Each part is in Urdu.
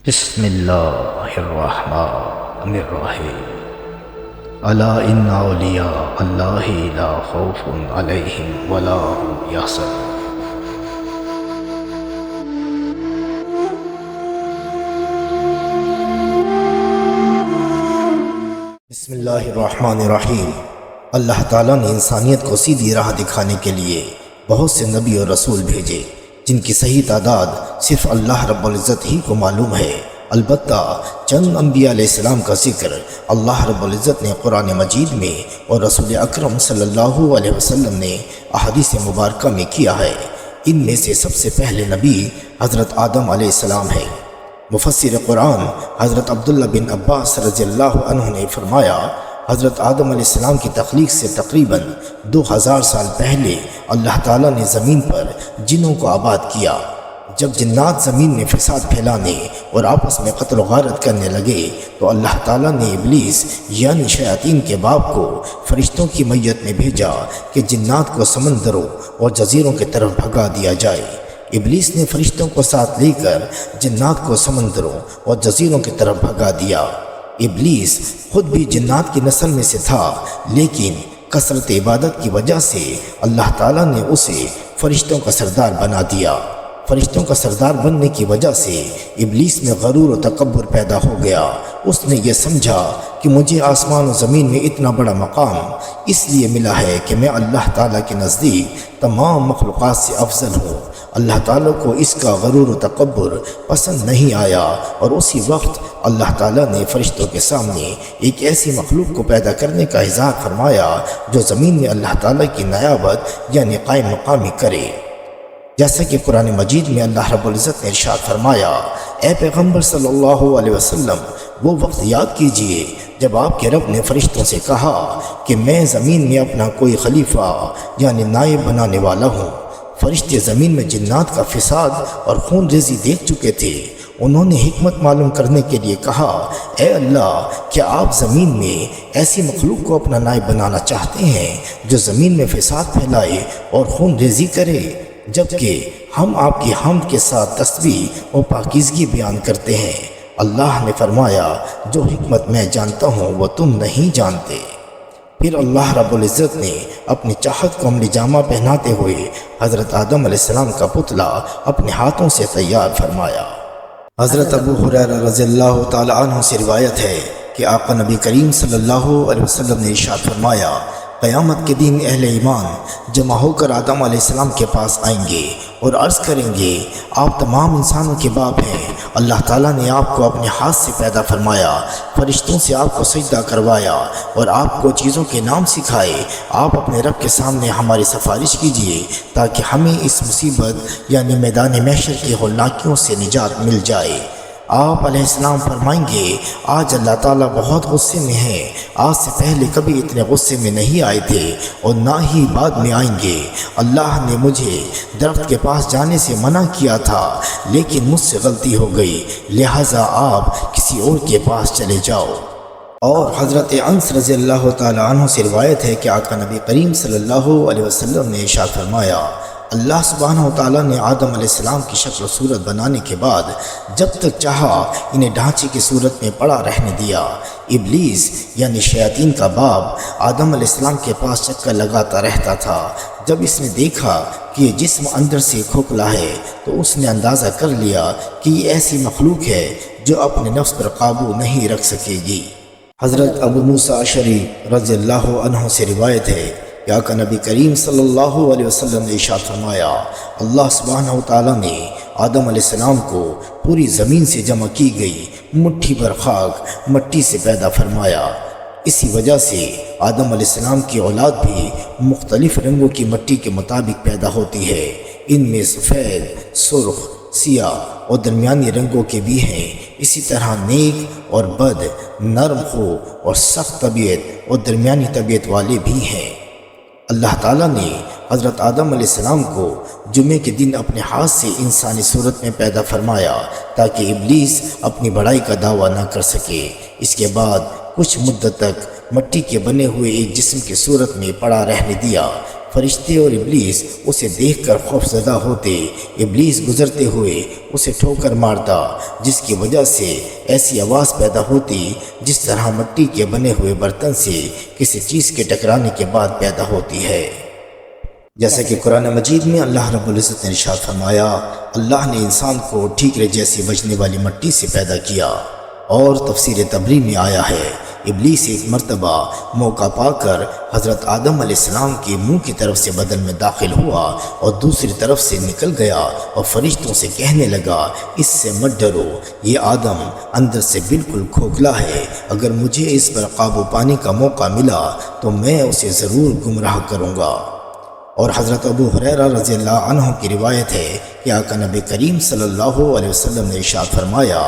بسم اللہ الرحمن الرحیم الا ان اولیاء اللہ لا خوف علیہم ولا هم یحزنون۔ بسم اللہ الرحمن الرحیم۔ اللہ تعالیٰ نے انسانیت کو سیدھی راہ دکھانے کے لیے بہت سے نبی اور رسول بھیجے جن کی صحیح تعداد صرف اللہ رب العزت ہی کو معلوم ہے۔ البتہ چند انبیاء علیہ السلام کا ذکر اللہ رب العزت نے قرآن مجید میں اور رسول اکرم صلی اللہ علیہ وسلم نے احادیث مبارکہ میں کیا ہے۔ ان میں سے سب سے پہلے نبی حضرت آدم علیہ السلام ہے۔ مفسر قرآن حضرت عبداللہ بن عباس رضی اللہ عنہ نے فرمایا، حضرت آدم علیہ السلام کی تخلیق سے تقریباً 2000 سال پہلے اللہ تعالیٰ نے زمین پر جنوں کو آباد کیا۔ جب جنات زمین میں فساد پھیلانے اور آپس میں قتل و غارت کرنے لگے تو اللہ تعالیٰ نے ابلیس یعنی شیاطین کے باپ کو فرشتوں کی میت میں بھیجا کہ جنات کو سمندروں اور جزیروں کی طرف بھگا دیا جائے۔ ابلیس نے فرشتوں کو ساتھ لے کر جنات کو سمندروں اور جزیروں کی طرف بھگا دیا۔ ابلیس خود بھی جنات کی نسل میں سے تھا، لیکن کثرت عبادت کی وجہ سے اللہ تعالیٰ نے اسے فرشتوں کا سردار بنا دیا۔ فرشتوں کا سردار بننے کی وجہ سے ابلیس میں غرور و تکبر پیدا ہو گیا۔ اس نے یہ سمجھا کہ مجھے آسمان و زمین میں اتنا بڑا مقام اس لیے ملا ہے کہ میں اللہ تعالیٰ کے نزدیک تمام مخلوقات سے افضل ہوں۔ اللہ تعالیٰ کو اس کا غرور و تکبر پسند نہیں آیا اور اسی وقت اللہ تعالیٰ نے فرشتوں کے سامنے ایک ایسی مخلوق کو پیدا کرنے کا اظہار فرمایا جو زمین میں اللہ تعالیٰ کی نیابت یعنی قائم مقامی کرے۔ جیسا کہ قرآن مجید میں اللہ رب العزت نے ارشاد فرمایا، اے پیغمبر صلی اللہ علیہ وسلم، وہ وقت یاد کیجئے جب آپ کے رب نے فرشتوں سے کہا کہ میں زمین میں اپنا کوئی خلیفہ یعنی نائب بنانے والا ہوں۔ فرشتے زمین میں جنات کا فساد اور خون ریزی دیکھ چکے تھے۔ انہوں نے حکمت معلوم کرنے کے لیے کہا، اے اللہ، کیا آپ زمین میں ایسی مخلوق کو اپنا نائب بنانا چاہتے ہیں جو زمین میں فساد پھیلائے اور خون ریزی کرے، جبکہ ہم آپ کی حمد کے ساتھ تسبیح اور پاکیزگی بیان کرتے ہیں۔ اللہ نے فرمایا، جو حکمت میں جانتا ہوں وہ تم نہیں جانتے۔ پھر اللہ رب العزت نے اپنی چاہت کو عملی جامہ پہناتے ہوئے حضرت آدم علیہ السلام کا پتلا اپنے ہاتھوں سے تیار فرمایا۔ حضرت ابو ہریرہ رضی اللہ تعالی عنہ سے روایت ہے کہ آقا نبی کریم صلی اللہ علیہ وسلم نے ارشاد فرمایا، قیامت کے دن اہل ایمان جمع ہو کر آدم علیہ السلام کے پاس آئیں گے اور عرض کریں گے، آپ تمام انسانوں کے باپ ہیں۔ اللہ تعالیٰ نے آپ کو اپنے ہاتھ سے پیدا فرمایا، فرشتوں سے آپ کو سجدہ کروایا اور آپ کو چیزوں کے نام سکھائے۔ آپ اپنے رب کے سامنے ہماری سفارش کیجیے تاکہ ہمیں اس مصیبت یعنی میدان محشر کی ہولناکیوں سے نجات مل جائے۔ آپ علیہ السلام فرمائیں گے، آج اللہ تعالیٰ بہت غصے میں ہیں، آج سے پہلے کبھی اتنے غصے میں نہیں آئے تھے اور نہ ہی بعد میں آئیں گے۔ اللہ نے مجھے درخت کے پاس جانے سے منع کیا تھا لیکن مجھ سے غلطی ہو گئی، لہٰذا آپ کسی اور کے پاس چلے جاؤ۔ اور حضرت انس رضی اللہ تعالی عنہ سے روایت ہے کہ آقا نبی کریم صلی اللہ علیہ وسلم نے ارشاد فرمایا، اللہ سبحانہ وتعالیٰ نے آدم علیہ السلام کی شکل و صورت بنانے کے بعد جب تک چاہا انہیں ڈھانچے کی صورت میں پڑا رہنے دیا۔ ابلیس یعنی شیاطین کا باپ آدم علیہ السلام کے پاس چکر لگاتا رہتا تھا۔ جب اس نے دیکھا کہ یہ جسم اندر سے کھوکھلا ہے تو اس نے اندازہ کر لیا کہ یہ ایسی مخلوق ہے جو اپنے نفس پر قابو نہیں رکھ سکے گی۔ حضرت ابو موسیٰ اشعری رضی اللہ عنہ سے روایت ہے کہ آقا نبی کریم صلی اللہ علیہ وسلم نے ارشاد فرمایا، اللہ سبحانہ وتعالیٰ نے آدم علیہ السلام کو پوری زمین سے جمع کی گئی مٹھی بھر خاک مٹی سے پیدا فرمایا۔ اسی وجہ سے آدم علیہ السلام کی اولاد بھی مختلف رنگوں کی مٹی کے مطابق پیدا ہوتی ہے۔ ان میں سفید، سرخ، سیاہ اور درمیانی رنگوں کے بھی ہیں۔ اسی طرح نیک اور بد، نرم خو اور سخت طبیعت اور درمیانی طبیعت والے بھی ہیں۔ اللہ تعالیٰ نے حضرت آدم علیہ السلام کو جمعے کے دن اپنے ہاتھ سے انسانی صورت میں پیدا فرمایا تاکہ ابلیس اپنی بڑائی کا دعویٰ نہ کر سکے۔ اس کے بعد کچھ مدت تک مٹی کے بنے ہوئے ایک جسم کی صورت میں پڑا رہنے دیا۔ فرشتے اور ابلیس اسے دیکھ کر خوفزدہ ہوتے۔ ابلیس گزرتے ہوئے اسے ٹھوکر مارتا، جس کی وجہ سے ایسی آواز پیدا ہوتی جس طرح مٹی کے بنے ہوئے برتن سے کسی چیز کے ٹکرانے کے بعد پیدا ہوتی ہے۔ جیسا کہ قرآن مجید میں اللہ رب العزت نے ارشاد فرمایا، اللہ نے انسان کو ٹھیکرے جیسی بجنے والی مٹی سے پیدا کیا۔ اور تفسیر تبری میں آیا ہے، ابلیس ایک مرتبہ موقع پا کر حضرت آدم علیہ السلام کے منہ کی طرف سے بدن میں داخل ہوا اور دوسری طرف سے نکل گیا اور فرشتوں سے کہنے لگا، اس سے مت ڈرو، یہ آدم اندر سے بالکل کھوکھلا ہے، اگر مجھے اس پر قابو پانے کا موقع ملا تو میں اسے ضرور گمراہ کروں گا۔ اور حضرت ابو ہریرہ رضی اللہ عنہ کی روایت ہے کہ آقا نبی کریم صلی اللہ علیہ وسلم نے ارشاد فرمایا،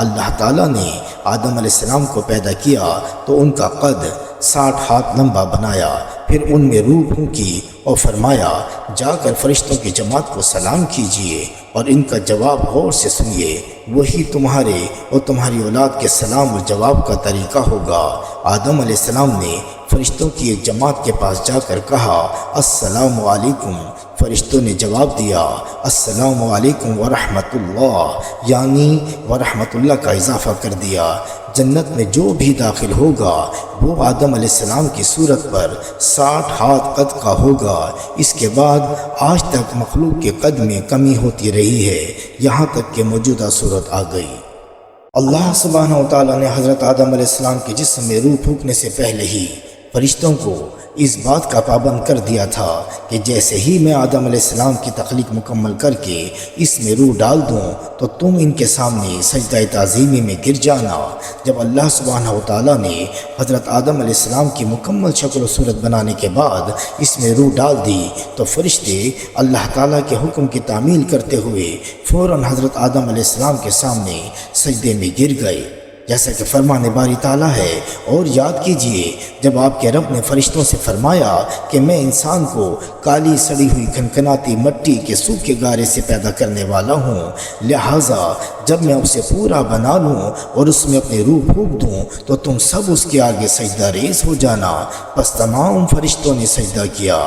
اللہ تعالیٰ نے آدم علیہ السلام کو پیدا کیا تو ان کا قد 60 ہاتھ لمبا بنایا، پھر ان میں روح پھونکی اور فرمایا، جا کر فرشتوں کی جماعت کو سلام کیجیے اور ان کا جواب غور سے سنیے، وہی تمہارے اور تمہاری اولاد کے سلام اور جواب کا طریقہ ہوگا۔ آدم علیہ السلام نے فرشتوں کی ایک جماعت کے پاس جا کر کہا، السلام علیکم۔ فرشتوں نے جواب دیا، السلام علیکم ورحمۃ اللہ، یعنی ورحمۃ اللہ کا اضافہ کر دیا۔ جنت میں جو بھی داخل ہوگا وہ آدم علیہ السلام کی صورت پر 60 ہاتھ قد کا ہوگا۔ اس کے بعد آج تک مخلوق کے قد میں کمی ہوتی رہی ہے، یہاں تک کہ موجودہ صورت آ گئی۔ اللہ سبحانہ و تعالیٰ نے حضرت آدم علیہ السلام کے جسم میں روح پھونکنے سے پہلے ہی فرشتوں کو اس بات کا پابند کر دیا تھا کہ جیسے ہی میں آدم علیہ السلام کی تخلیق مکمل کر کے اس میں روح ڈال دوں تو تم ان کے سامنے سجدہ تعظیمی میں گر جانا۔ جب اللہ سبحانہ و تعالیٰ نے حضرت آدم علیہ السلام کی مکمل شکل و صورت بنانے کے بعد اس میں روح ڈال دی تو فرشتے اللہ تعالیٰ کے حکم کی تعمیل کرتے ہوئے فوراً حضرت آدم علیہ السلام کے سامنے سجدے میں گر گئے، جیسا کہ فرمان باری تعالیٰ ہے۔ اور یاد کیجئے جب آپ کے رب نے فرشتوں سے فرمایا کہ میں انسان کو کالی سڑی ہوئی کھنکھناتی مٹی کے سوکھے گارے سے پیدا کرنے والا ہوں، لہٰذا جب میں اسے پورا بنا لوں اور اس میں اپنی روح پھونک دوں تو تم سب اس کے آگے سجدہ ریز ہو جانا۔ پس تمام فرشتوں نے سجدہ کیا۔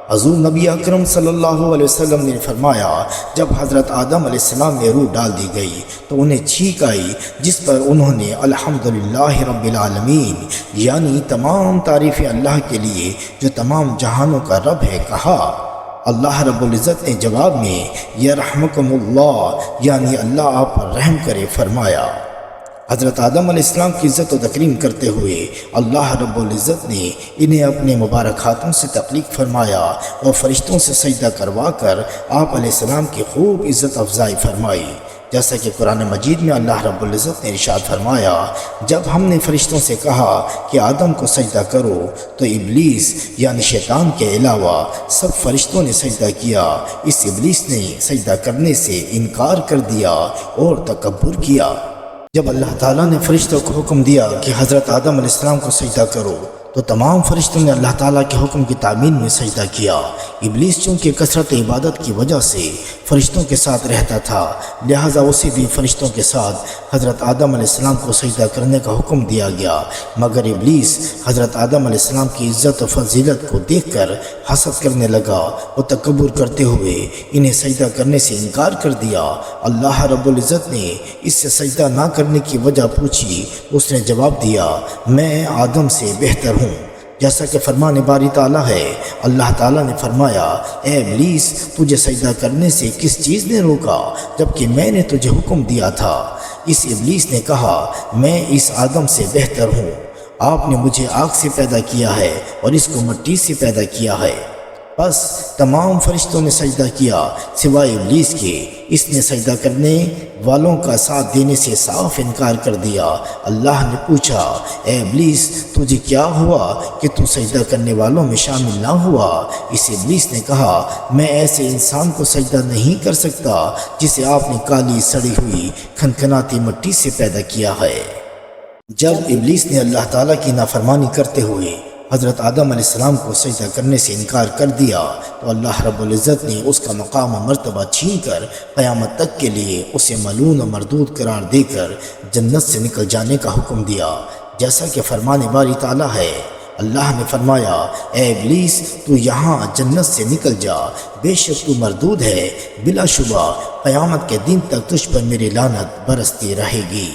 حضور نبی اکرم صلی اللہ علیہ وسلم نے فرمایا، جب حضرت آدم علیہ السلام میں روح ڈال دی گئی تو انہیں چھینک آئی، جس پر انہوں نے الحمدللہ رب العالمین، یعنی تمام تعریفیں اللہ کے لیے جو تمام جہانوں کا رب ہے، کہا۔ اللہ رب العزت نے جواب میں یرحمکم اللہ، یعنی اللہ آپ پر رحم کرے، فرمایا۔ حضرت آدم علیہ السلام کی عزت و تکریم کرتے ہوئے اللہ رب العزت نے انہیں اپنے مبارک ہاتھوں سے تخلیق فرمایا اور فرشتوں سے سجدہ کروا کر آپ علیہ السلام کی خوب عزت افزائی فرمائی، جیسا کہ قرآن مجید میں اللہ رب العزت نے ارشاد فرمایا، جب ہم نے فرشتوں سے کہا کہ آدم کو سجدہ کرو تو ابلیس یعنی شیطان کے علاوہ سب فرشتوں نے سجدہ کیا۔ اس ابلیس نے سجدہ کرنے سے انکار کر دیا اور تکبر کیا۔ جب اللہ تعالیٰ نے فرشتوں کو حکم دیا کہ حضرت آدم علیہ السلام کو سجدہ کرو تو تمام فرشتوں نے اللہ تعالیٰ کے حکم کی تعمیل میں سجدہ کیا۔ ابلیس چونکہ کثرت عبادت کی وجہ سے فرشتوں کے ساتھ رہتا تھا، لہٰذا اسے بھی فرشتوں کے ساتھ حضرت آدم علیہ السلام کو سجدہ کرنے کا حکم دیا گیا، مگر ابلیس حضرت آدم علیہ السلام کی عزت و فضیلت کو دیکھ کر حسد کرنے لگا اور تکبر کرتے ہوئے انہیں سجدہ کرنے سے انکار کر دیا۔ اللہ رب العزت نے اس سے سجدہ نہ کرنے کی وجہ پوچھی، اس نے جواب دیا، میں آدم سے بہتر ہوں، جیسا کہ فرمان باری تعالیٰ ہے۔ اللہ تعالیٰ نے فرمایا، اے ابلیس، تجھے سجدہ کرنے سے کس چیز نے روکا جبکہ میں نے تجھے حکم دیا تھا؟ اس ابلیس نے کہا، میں اس آدم سے بہتر ہوں، آپ نے مجھے آگ سے پیدا کیا ہے اور اس کو مٹی سے پیدا کیا ہے۔ بس تمام فرشتوں نے سجدہ کیا سوائے ابلیس کے، اس نے سجدہ کرنے والوں کا ساتھ دینے سے صاف انکار کر دیا۔ اللہ نے پوچھا، اے ابلیس، تجھے کیا ہوا کہ تو سجدہ کرنے والوں میں شامل نہ ہوا؟ اس ابلیس نے کہا، میں ایسے انسان کو سجدہ نہیں کر سکتا جسے آپ نے کالی سڑی ہوئی کھنکھناتی مٹی سے پیدا کیا ہے۔ جب ابلیس نے اللہ تعالیٰ کی نافرمانی کرتے ہوئے حضرت آدم علیہ السلام کو سجدہ کرنے سے انکار کر دیا تو اللہ رب العزت نے اس کا مقام و مرتبہ چھین کر قیامت تک کے لیے اسے ملعون و مردود قرار دے کر جنت سے نکل جانے کا حکم دیا، جیسا کہ فرمان باری تعالیٰ ہے۔ اللہ نے فرمایا اے ابلیس تو یہاں جنت سے نکل جا، بے شک تو مردود ہے، بلا شبہ قیامت کے دن تک تجھ پر میری لعنت برستی رہے گی۔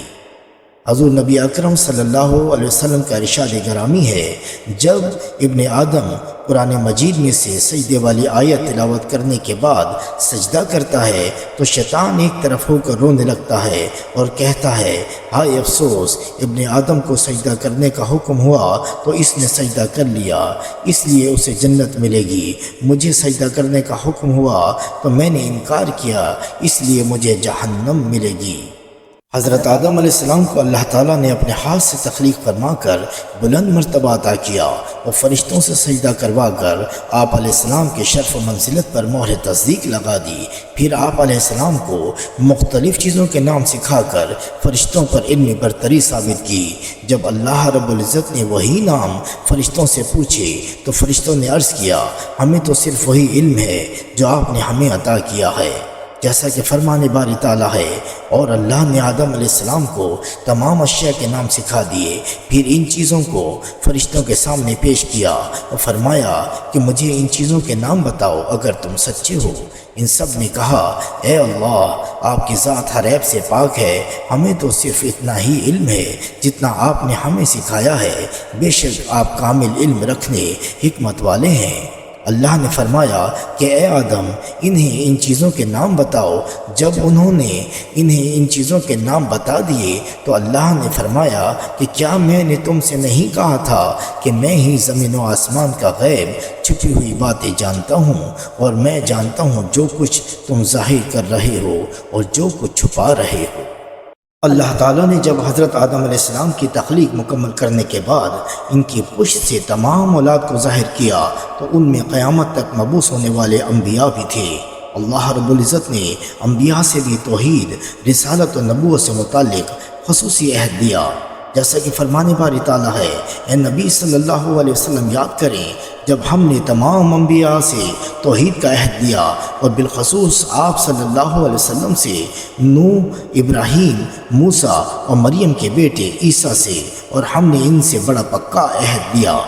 حضور نبی اکرم صلی اللہ علیہ وسلم کا ارشاد گرامی ہے، جب ابن آدم قرآن مجید میں سے سجدے والی آیت تلاوت کرنے کے بعد سجدہ کرتا ہے تو شیطان ایک طرف ہو کر رونے لگتا ہے اور کہتا ہے ہائے افسوس، ابن آدم کو سجدہ کرنے کا حکم ہوا تو اس نے سجدہ کر لیا، اس لیے اسے جنت ملے گی، مجھے سجدہ کرنے کا حکم ہوا تو میں نے انکار کیا، اس لیے مجھے جہنم ملے گی۔ حضرت آدم علیہ السلام کو اللہ تعالیٰ نے اپنے ہاتھ سے تخلیق فرما کر بلند مرتبہ عطا کیا اور فرشتوں سے سجدہ کروا کر آپ علیہ السلام کے شرف و منزلت پر مہر تصدیق لگا دی۔ پھر آپ علیہ السلام کو مختلف چیزوں کے نام سکھا کر فرشتوں پر علم برتری ثابت کی۔ جب اللہ رب العزت نے وہی نام فرشتوں سے پوچھے تو فرشتوں نے عرض کیا ہمیں تو صرف وہی علم ہے جو آپ نے ہمیں عطا کیا ہے، جیسا کہ فرمان باری تعالیٰ ہے۔ اور اللہ نے آدم علیہ السلام کو تمام اشیاء کے نام سکھا دیے، پھر ان چیزوں کو فرشتوں کے سامنے پیش کیا اور فرمایا کہ مجھے ان چیزوں کے نام بتاؤ اگر تم سچے ہو۔ ان سب نے کہا اے اللہ، آپ کی ذات ہر عیب سے پاک ہے، ہمیں تو صرف اتنا ہی علم ہے جتنا آپ نے ہمیں سکھایا ہے، بے شک آپ کامل علم رکھنے حکمت والے ہیں۔ اللہ نے فرمایا کہ اے آدم انہیں ان چیزوں کے نام بتاؤ۔ جب انہوں نے انہیں ان چیزوں کے نام بتا دیے تو اللہ نے فرمایا کہ کیا میں نے تم سے نہیں کہا تھا کہ میں ہی زمین و آسمان کا غیب چھپی ہوئی باتیں جانتا ہوں، اور میں جانتا ہوں جو کچھ تم ظاہر کر رہے ہو اور جو کچھ چھپا رہے ہو۔ اللہ تعالیٰ نے جب حضرت آدم علیہ السلام کی تخلیق مکمل کرنے کے بعد ان کی پشت سے تمام اولاد کو ظاہر کیا تو ان میں قیامت تک مبعوث ہونے والے انبیاء بھی تھے۔ اللہ رب العزت نے انبیاء سے بھی توحید، رسالت و نبوت سے متعلق خصوصی عہد دیا، جیسا کہ فرمان باری تعالیٰ ہے اے نبی صلی اللہ علیہ وسلم یاد کریں جب ہم نے تمام انبیاء سے توحید کا عہد دیا اور بالخصوص آپ صلی اللہ علیہ وسلم سے نوح، ابراہیم، موسیٰ اور مریم کے بیٹے عیسیٰ سے، اور ہم نے ان سے بڑا پکا عہد دیا۔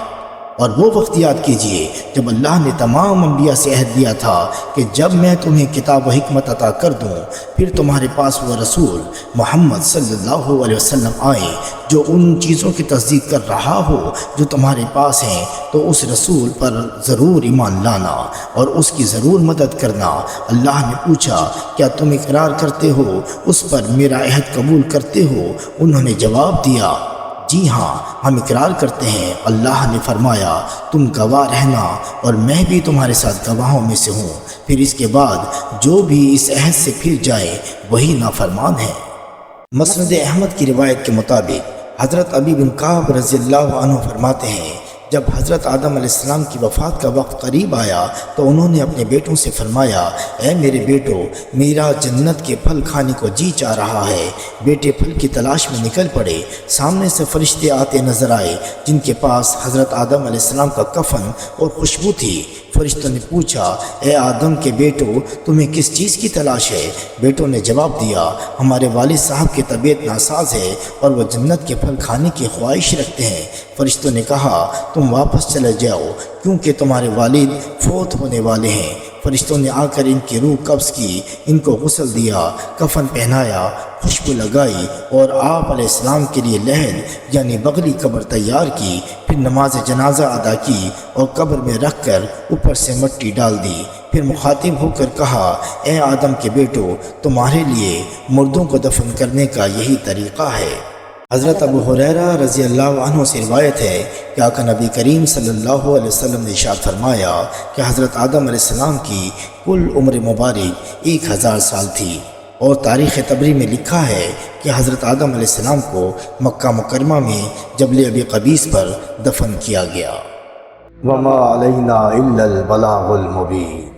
اور وہ وقت یاد کیجئے جب اللہ نے تمام انبیاء سے عہد دیا تھا کہ جب میں تمہیں کتاب و حکمت عطا کر دوں پھر تمہارے پاس وہ رسول محمد صلی اللہ علیہ وسلم آئے جو ان چیزوں کی تصدیق کر رہا ہو جو تمہارے پاس ہیں، تو اس رسول پر ضرور ایمان لانا اور اس کی ضرور مدد کرنا۔ اللہ نے پوچھا کیا تم اقرار کرتے ہو، اس پر میرا عہد قبول کرتے ہو؟ انہوں نے جواب دیا جی ہاں ہم اقرار کرتے ہیں۔ اللہ نے فرمایا تم گواہ رہنا اور میں بھی تمہارے ساتھ گواہوں میں سے ہوں۔ پھر اس کے بعد جو بھی اس عہد سے پھر جائے وہی نافرمان ہے۔ مسند احمد کی روایت کے مطابق حضرت ابی بن کعب رضی اللہ عنہ فرماتے ہیں جب حضرت آدم علیہ السلام کی وفات کا وقت قریب آیا تو انہوں نے اپنے بیٹوں سے فرمایا اے میرے بیٹو، میرا جنت کے پھل کھانے کو جی چاہ رہا ہے۔ بیٹے پھل کی تلاش میں نکل پڑے۔ سامنے سے فرشتے آتے نظر آئے جن کے پاس حضرت آدم علیہ السلام کا کفن اور خوشبو تھی۔ فرشتوں نے پوچھا اے آدم کے بیٹو، تمہیں کس چیز کی تلاش ہے؟ بیٹوں نے جواب دیا ہمارے والد صاحب کی طبیعت ناساز ہے اور وہ جنت کے پھل کھانے کی خواہش رکھتے ہیں۔ فرشتوں نے کہا تم واپس چلے جاؤ کیونکہ تمہارے والد فوت ہونے والے ہیں۔ فرشتوں نے آ کر ان کی روح قبض کی، ان کو غسل دیا، کفن پہنایا، خوشبو لگائی اور آپ علیہ السلام کے لیے لحد یعنی بغلی قبر تیار کی۔ پھر نماز جنازہ ادا کی اور قبر میں رکھ کر اوپر سے مٹی ڈال دی۔ پھر مخاطب ہو کر کہا اے آدم کے بیٹو، تمہارے لیے مردوں کو دفن کرنے کا یہی طریقہ ہے۔ حضرت ابو ہریرہ رضی اللہ عنہ سے روایت ہے کہ آقا نبی کریم صلی اللہ علیہ وسلم نے ارشاد فرمایا کہ حضرت آدم علیہ السلام کی کل عمر مبارک 1000 سال تھی، اور تاریخ طبری میں لکھا ہے کہ حضرت آدم علیہ السلام کو مکہ مکرمہ میں جبل ابی قبیس پر دفن کیا گیا۔ وما علینا الا البلاغ المبین۔